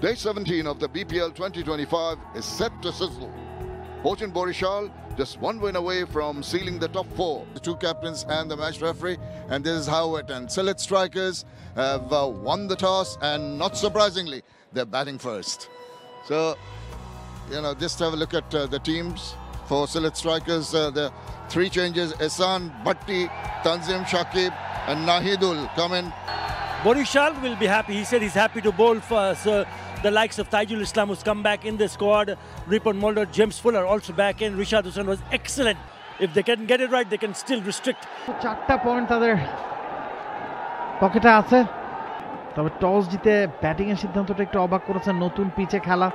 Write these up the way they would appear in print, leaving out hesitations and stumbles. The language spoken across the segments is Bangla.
Day 17 of the BPL 2025 is set to sizzle. Fortune Borishal just one win away from sealing the top four. The two captains and the match referee, and this is how it ends. Sylhet Strikers have won the toss, and not surprisingly, they're batting first. So, just have a look at the teams for Sylhet Strikers. The three changes: Ehsan, Bhatti, Tanzim Shakib, and Nahidul come in. Borishal will be happy. He said he's happy to bowl for the likes of Taijul Islam, who's come back in the squad. Ripon Mulder, James Fuller also back in. Rishad Hussain was excellent. If they can get it right, they can still restrict. 4টা পয়েন্ট তাদের পকেটে আছে। তবে টস জিতে ব্যাটিং এর সিদ্ধান্তটা একটু অবাক করেছে, নতুন পিচে খেলা।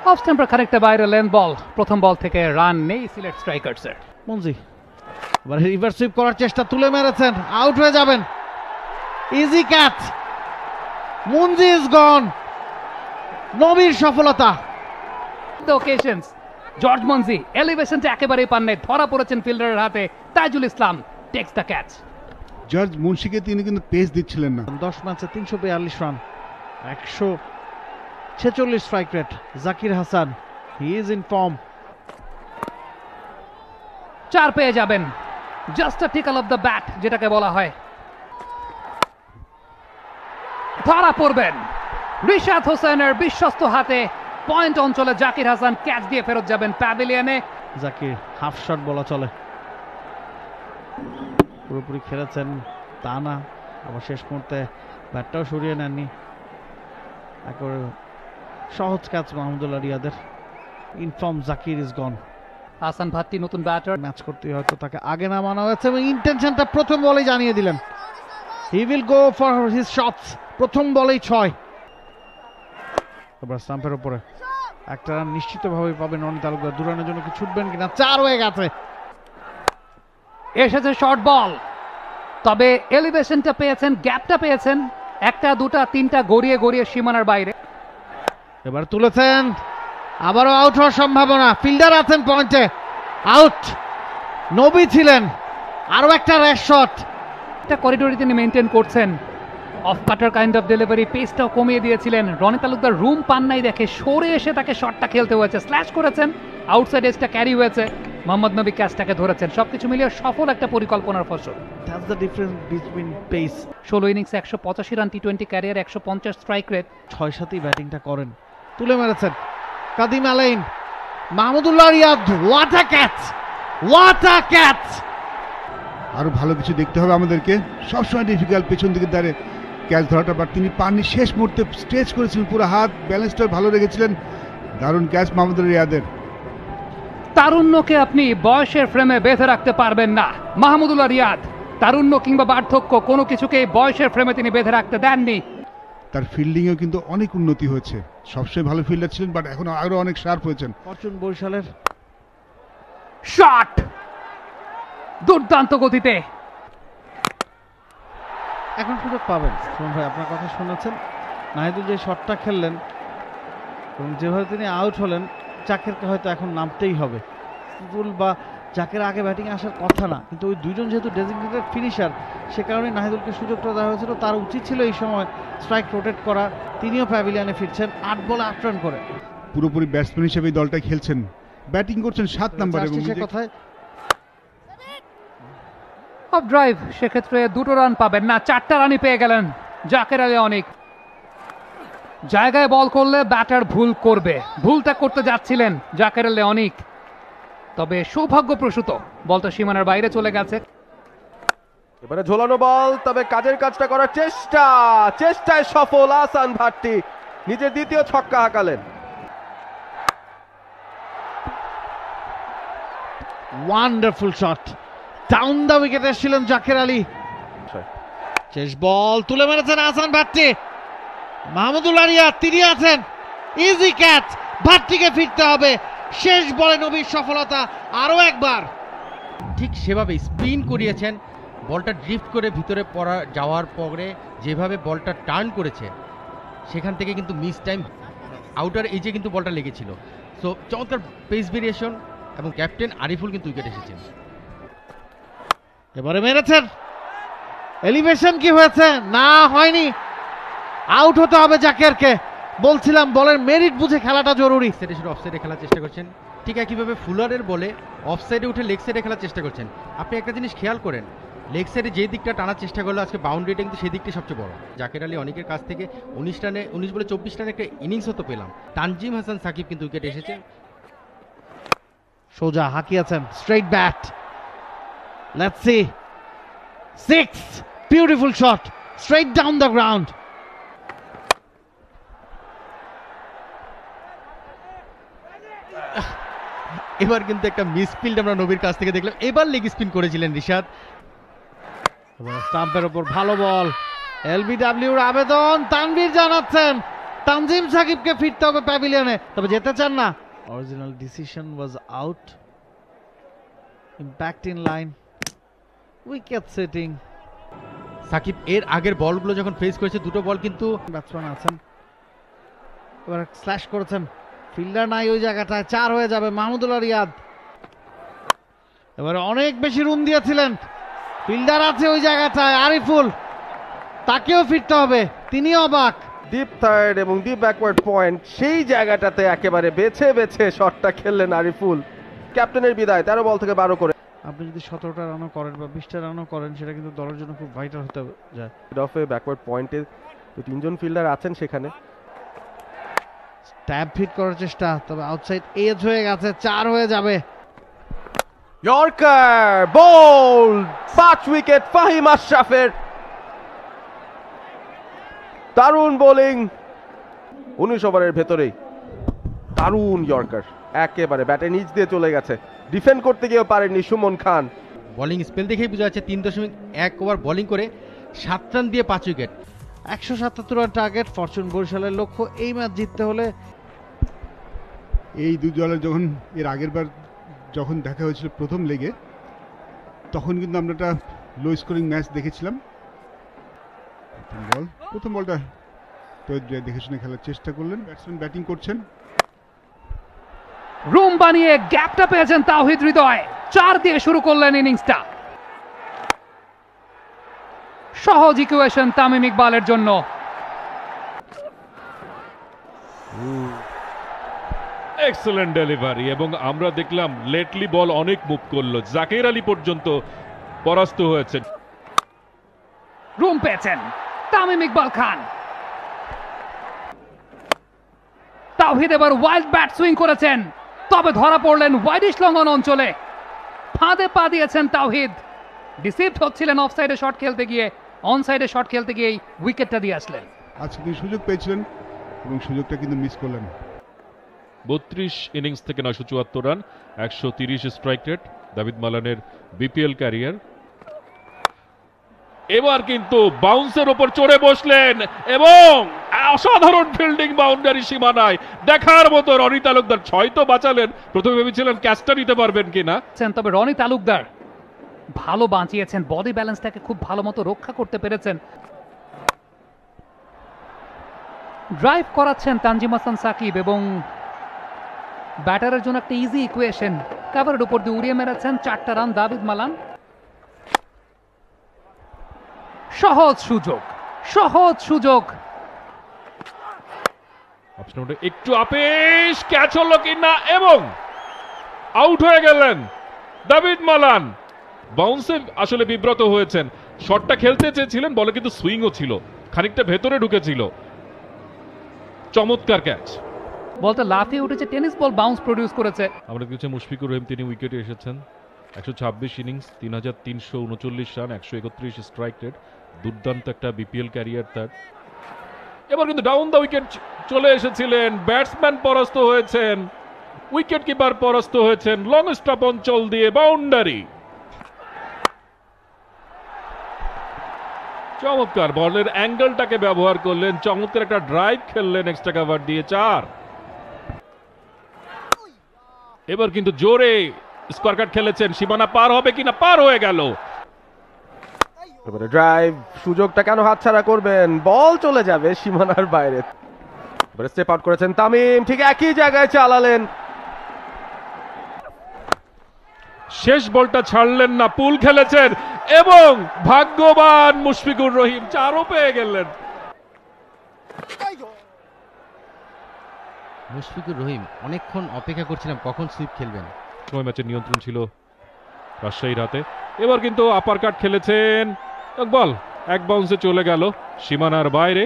অফ স্টাম্পের খানিকটা বাইরে লেন বল। প্রথম বল থেকে রান নেই সিলেট স্ট্রাইকার্সের। মঞ্জি এবার রিভার্স সুইপ করার চেষ্টা, তুলে মেরেছেন, আউট হয়ে যাবেন। Easy catch, Munsey is gone. নবীর সফলতা। দ্য ওকেশনস, জর্জ মঞ্জি এলিভেশনটা একেবারেই পান নাই, ধরা পড়েছেন ফিল্ডারের হাতে। Taijul Islam takes the catch. George মুন্সিকে তিনি কিন্তু পেস দিচ্ছিলেন না। 10 ম্যাচে 342 run, 146 strike rate. Zakir Hasan, he is in form. 4 পেয়ে যাবেন, just a tickle of the bat যেটাকে বলা হয়। ধরা পড়বেন রিশাদ হোসেনের বিশ্বস্ত হাতে। পয়েন্ট অঞ্চলে জাকির হাসান ক্যাচ দিয়ে ফেরত যাবেন প্যাভিলিয়নে। জাকির হাফ শট বলা চলে, পুরোপুরি খেলেছেন তা না, আবার শেষ মুহূর্তে ব্যাটটাও সরিয়ে নেননি। একেবারে সহজ ক্যাচ মাহমুদুল্লাহ রিয়াদের। In form Zakir is gone. Hasan Bhatti নতুন ব্যাটার, ম্যাচ করতে হয়তো তাকে আগে নামানো হয়েছে এবং ইন্টেনশনটা প্রথম বলেই জানিয়ে দিলেন। He will go for his shots. প্রথম বলেই 6। এবার স্টাম্পের উপরে একটা রান নিশ্চিতভাবে পাবেন রনি তালুকদার। দুরানের জন্য কি ছুটবেন কিনা? 4 হয়ে গেছে। এসেছে শর্ট বল, তবে এলিভেশনটা পেয়েছেন, গ্যাপটা পেয়েছেন। 1টা 2টা 3টা গড়িয়ে গড়িয়ে সীমানার বাইরে। এবার তুলেছেন, আবারও আউট হওয়ার সম্ভাবনা। ফিল্ডার আছেন পয়েন্টে, আউট। নবী ছিলেন, আরো একটা র্যাশ শট। একটা করিডোরে তিনি মেইনটেইন করছেন। Off cutter kind of delivery, পেসটাও কমিয়ে দিয়েছিলেন। রনি তালুকদার রুম পান নাই দেখে সরে এসে তাকে শটটা খেলতে হয়েছে। স্ল্যাশ করেছেন, আউটসাইড এজটা ক্যারি হয়েছে। মোহাম্মদ নবী ক্যাচটাকে ধরেছেন। সবকিছু মিলিয়ে সফল একটা পরিকল্পনার ফসল। That's the difference between pace. 16 ইনিংসে 185 রান, টি-20 ক্যারিয়ার, 150 স্ট্রাইক রেট। 6-7 ব্যাটিংটা করেন। তুলে মেরেছেন কাদিম আলাইন। Mahmudullah Riyad, what a catch, what a catch. আরো ভালো কিছু দেখতে হবে আমাদেরকে। সবসময় ডিফিকাল্ট পেছন দিকে দাঁড়িয়ে ক্যাচ ধরাটা, বাট তিনি পাননি। শেষ মুহূর্তে স্ট্রেচ করেছিলেন, পুরো হাত ব্যালেন্সটা ভালো রেখেছিলেন। দারুণ ক্যাচ মাহমুদুল্লাহ রিয়াদের। তারুণ্যকে আপনি বয়সের ফ্রেমে বেঁধে রাখতে পারবেন না। মাহমুদুল্লাহ রিয়াদ তারুণ্য কিংবা বার্ধক্য কোনো কিছুকে বয়সের ফ্রেমে তিনি বেঁধে রাখতে দেননি। তার ফিল্ডিংয়েও কিন্তু অনেক উন্নতি হয়েছে। সবসময় ভালো ফিল্ডার ছিলেন, বাট এখন আরো অনেক শার্প হয়েছেন। ফরচুন বরিশালের শট দুর্দান্ত গতিতে। এখন সুযোগ পাবেন। সুমন ভাই, আপনার কথা শুনেছেন, নাহিদুল যে শটটা খেললেন এবং যেভাবে তিনি আউট হলেন, জাকেরকে হয়তো এখন নামতেই হবে। সিদুল বা জাকের আগে ব্যাটিং আসার কথা না, কিন্তু ওই দুইজন যেহেতু ডেজিগনেটেড ফিনিশার, সে কারণে নাহিদুলকে সুযোগটা দেওয়া হয়েছিল। তার উচিত ছিল এই সময় স্ট্রাইক রোটেট করা। তিনিও প্যাভিলিয়নে ফিরছেন 8 বলে 8 রান করে। পুরোপুরি ব্যাটসম্যান হিসেবে এই দলটা খেলছেন, ব্যাটিং করছেন 7 নম্বরে। এবং সে কথায় অফ ড্রাইভ, সেক্ষেত্রে 2টো রান পাবেন না, 4টা রানই পেয়ে গেলেন জাকের আলী অনিক। জায়গায় বল করলে ব্যাটার ভুল করবে, ভুলটা করতে যাচ্ছিলেন জাকের আলী অনিক। তবে সৌভাগ্যপ্রসূত বলটা সীমানার বাইরে চলে গেছে। এবারে ঝোলানো বল, তবে কাজের কাজটা করার চেষ্টায় সফল আহসান ভাট্টি। নিজের দ্বিতীয় ছক্কা হাঁকালেন। Wonderful shot, down the wicket এসেছিলেন জাকের আলী। শেষ বল তুলে মেরেছেন আহসান ভাট্টি। মাহমুদুল্লাহ রিয়াদ তিনি আছেন, ইজি ক্যাচ। ভাট্টিকে ফিরতে হবে। শেষ বলে নবীর সফলতা আরো একবার। ঠিক সেভাবে স্পিন করিয়েছেন, বলটা ড্রিফট করে ভিতরে যাওয়ার পরে যেভাবে বলটা টার্ন করেছে, সেখান থেকে কিন্তু মিস টাইম আউটার এজে কিন্তু বলটা লেগেছিল। সো চমৎকার পেস ভেরিয়েশন, এবং ক্যাপ্টেন আরিফুল কিন্তু উইকেট এসেছেন। এবারে মেরেছেন। এলিভেশন কি হয়েছে? না, হয়নি। আউট হতে হবে জাকেরকে। বলছিলাম বলের মেরিট বুঝে খেলাটা জরুরি। সাইডে শুধু অফসাইডে খেলার চেষ্টা করছেন, ঠিক একইভাবে ফুলারের বলে অফ সাইডে উঠে লেগ সাইডে খেলার চেষ্টা করছেন। আপনি একটা জিনিস খেয়াল করেন, লেগ সাইডে যে দিকটা টানার চেষ্টা করলো আজকে বাউন্ডারিটা কিন্তু সেই দিকটাই সবচেয়ে বড়। জাকের আলী অনেকের কাছ থেকে 19 বলে 24 রানে একটা ইনিংস হতে পেলাম। তানজিম হাসান সাকিব কিন্তু উইকেট এসেছে। সোজা হাঁকিয়েছেন, straight bat, let's see, 6, beautiful shot, straight down the ground. এবার কিন্তু একটা মিসফিল্ড আমরা নবীর কাছ থেকে দেখলাম, এবার লেগ স্পিন করেছিলেন রিশাদ। স্টাম্পের উপর ভালো বল, এলবিডব্লিউর আবেদন, তানভীর জানাচ্ছেন তানজিম সাকিবকে ফিরতে হবে প্যাভিলিয়নে, তবে যেতে চান না। Original decision was out, impact in line, wicket setting. Shakib এর আগের বলগুলো যখন ফেস করেছে দুটো বল কিন্তু ব্যাটসম্যান আছেন, এবার স্ল্যাশ করেছেন, ফিল্ডার নাই ওই জায়গাটায়, 4 হয়ে যাবে মাহমুদুল্লাহ রিয়াদ। এবারে অনেক বেশি রুম দিয়েছিলেন, ফিল্ডার আছে ওই জায়গাটায়, আরিফুল, তাকেও ফিরতে হবে, তিনিও অবাক। ডিপ থার্ড এবং ডিপ ব্যাকওয়ার্ড পয়েন্ট, সেই জায়গাটাতে একেবারে বেছে বেছে শটটা খেললেন আরিফুল। ক্যাপ্টেনের বিদায় 13 বল থেকে 12 করে। আপনি যদি 17টা রানও করেন বা 20টা রানও করেন, সেটা কিন্তু দলের জন্য খুব ভাইটাল হতে যায়। অফে ব্যাকওয়ার্ড পয়েন্টে তো 3 জন ফিল্ডার আছেন সেখানে। ট্যাব ফিট করার চেষ্টা, তবে আউটসাইড এজ হয়ে গেছে, 4 হয়ে যাবে। ইয়র্কার বোল্ড, 5 উইকেট ফাহিম আশরাফের। দারুণ বোলিং 19 ওভারের ভেতরেই, দারুণ ইয়র্কার, একেবারে ব্যাটের নিচ দিয়ে চলে গেছে, ডিফেন্ড করতে গিয়েও পারেননি সুমন খান। বোলিং স্পেল দেখেই বোঝা যাচ্ছে 3.1 ওভার বোলিং করে 7 রান দিয়ে 5 উইকেট। 177 রান টার্গেট ফরচুন বরিশালের লক্ষ্য এই ম্যাচ জিততে হলে। এই দুই দলের যখন এর আগের বার যখন দেখা হয়েছিল প্রথম লেগে, তখন কিন্তু আমরা একটা লো স্কোরিং ম্যাচ দেখেছিলাম। প্রথম বলটা তৈরি দেখে শুনে খেলার চেষ্টা করলেন, ব্যাটসম্যান ব্যাটিং করছেন, রুম বানিয়ে গ্যাপটা পেয়েছেন তাওহিদ হৃদয়, 4 দিয়ে শুরু করলেন ইনিংসটা। সহজ ইকুয়েশন তামিম ইকবালের জন্য। এক্সেলেন্ট ডেলিভারি, এবং আমরা দেখলাম লেটলি বল অনেক মুভ করলো, জাকের আলী পর্যন্ত পরাস্ত হয়েছেন। রুম পেয়েছেন তামিম ইকবাল খান, তাওহিদ এবার ওয়াইল্ড ব্যাট সুইং করেছেন, তবে ধরা পড়লেন ওয়াইডিশ লঙ্ঘন অঞ্চলে, ফাঁদে পা দিয়েছেন তাওহিদ। ডিসিপ্ট হচ্ছিলেন অফ সাইডে শট খেলতে গিয়ে, অন সাইডে শট খেলতে গিয়ে উইকেটটা দিয়ে আসলেন। আজকে তিনি সুযোগ পেয়েছিলেন এবং সুযোগটা কিন্তু মিস করলেন। 32 ইনিংস থেকে 974 রান, 130 স্ট্রাইক রেট দাভিদ মালানের বিপিএল ক্যারিয়ার। এবার কিন্তু বাউন্সের ওপর চড়ে বসলেন এবং অসাধারণ ফিল্ডিং বাউন্ডারি সীমানায়, দেখার মতো। রনি তালুকদার 6 তো বাঁচালেন, প্রথমে ভেবেছিলেন ক্যাচটা নিতে পারবেন কিনা, তবে রনি তালুকদার ভালো বাঁচিয়েছেন, বডি ব্যালেন্সটাকে খুব ভালো মতো রক্ষা করতে পেরেছেন। ড্রাইভ করাচ্ছেন তানজিম হাসান সাকিব এবং ব্যাটারের জন্য একটা ইজি ইকুয়েশন, কাভারের উপর দিয়ে উড়িয়ে মেরেছেন 4টা রান দাভিদ মালান। সহজ সুযোগ, সহজ সুযোগ, একটু আপেশ, ক্যাচ হলো কিনা এবং আউট হয়ে গেলেন দাভিদ মালান। বাউন্সে আসলে বিব্রত হয়েছেন, শটটা খেলতে চেয়েছিলেন, বলে কিন্তু সুইংও ছিল, খানিকটা ভেতরে ঢুকেছিল। চমৎকার ক্যাচ, বলটা লাফিয়ে উঠেছে, টেনিস বল বাউন্স প্রডিউস করেছে। আমাদের কাছে মুশফিকুর রহিম, তিনি উইকেটে এসেছেন। 126 ইনিংস, 3339 রান, 131 স্ট্রাইক রেট, দুর্দান্ত একটা বিপিএল ক্যারিয়ার তার। এবার কিন্তু ডাউন দ্য উইকেট চলে এসেছিলেন, ব্যাটসম্যান পরাস্ত হয়েছেন, উইকেট কিপার পরাস্ত হয়েছেন, লং স্টপ অঞ্চল দিয়ে বাউন্ডারি। চমৎকার বলের অ্যাঙ্গেলটাকে ব্যবহার করলেন, চমৎকার একটা ড্রাইভ খেললেন, এক্সট্রা কভার দিয়ে 4। এবার কিন্তু জোরে স্কোয়ার কাট খেলেছেন, সীমানা পার হবে কিনা, পার হয়ে গেল। এবারে ড্রাইভ, সুযোগটা কেন হাতছাড়া করবেন, বল চলে যাবে সীমানার বাইরে। এবারে স্টেপ আউট করেছেন তামিম, ঠিক একই জায়গায় চালালেন, শেষ বলটা ছাড়লেন না, পুল খেলেছেন এবং ভাগ্যবান মুশফিকুর রহিম 4ও পেয়ে গেলেন। মুশফিকুর রহিম অনেকক্ষণ অপেক্ষা করছিলাম কখন সুইপ খেলবেন। সময় ম্যাচের নিয়ন্ত্রণ ছিল রাজশাহীর হাতে। এবার কিন্তু আপার কাট খেলেছেন, বল এক বাউন্সে চলে গেল সীমানার বাইরে।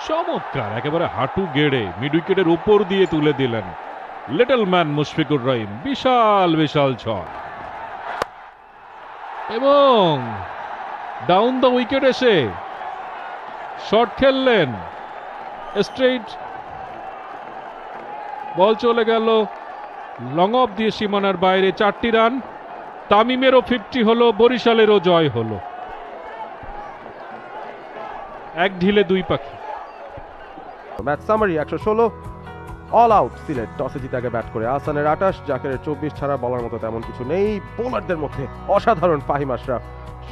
চমৎকার, একেবারে হাঁটু গেড়ে মিড উইকেটের উপর দিয়ে তুলে দিলেন লিটল ম্যান মুশফিকুর রহিম। বিশাল বিশাল ছয় এবং ডাউন দ্য উইকেট এসে শট খেললেন, স্ট্রেইট বল চলে গেল লং অফ দিয়ে সীমানার বাইরে। 4টি রান, তামিমেরও 50 হলো, বরিশালেরও জয় হলো। এক ঢিলে দুই পাখি। Match summary 116 all out Sylhet. টসে জিতে আগে ব্যাট করে আহসানের 28, জাকেরের 24 ছাড়া বলার মতো তেমন কিছু নেই। বোলারদের মধ্যে অসাধারণ ফাহিম আশরাফ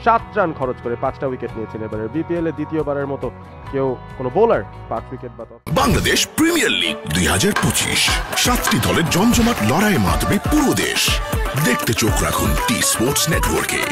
7 রান খরচ করে 5টা উইকেট নিয়েছেন। এবারে বিপিএল এ দ্বিতীয়বারের মতো কেউ কোনো বোলার 5 উইকেট বা বাংলাদেশ প্রিমিয়ার লিগ 2025 7টি দলের জমজমাট লড়াইয়ে মাতবে পুরো দেশ। দেখতে চোখ রাখুন টি স্পোর্টস নেটওয়ার্কে।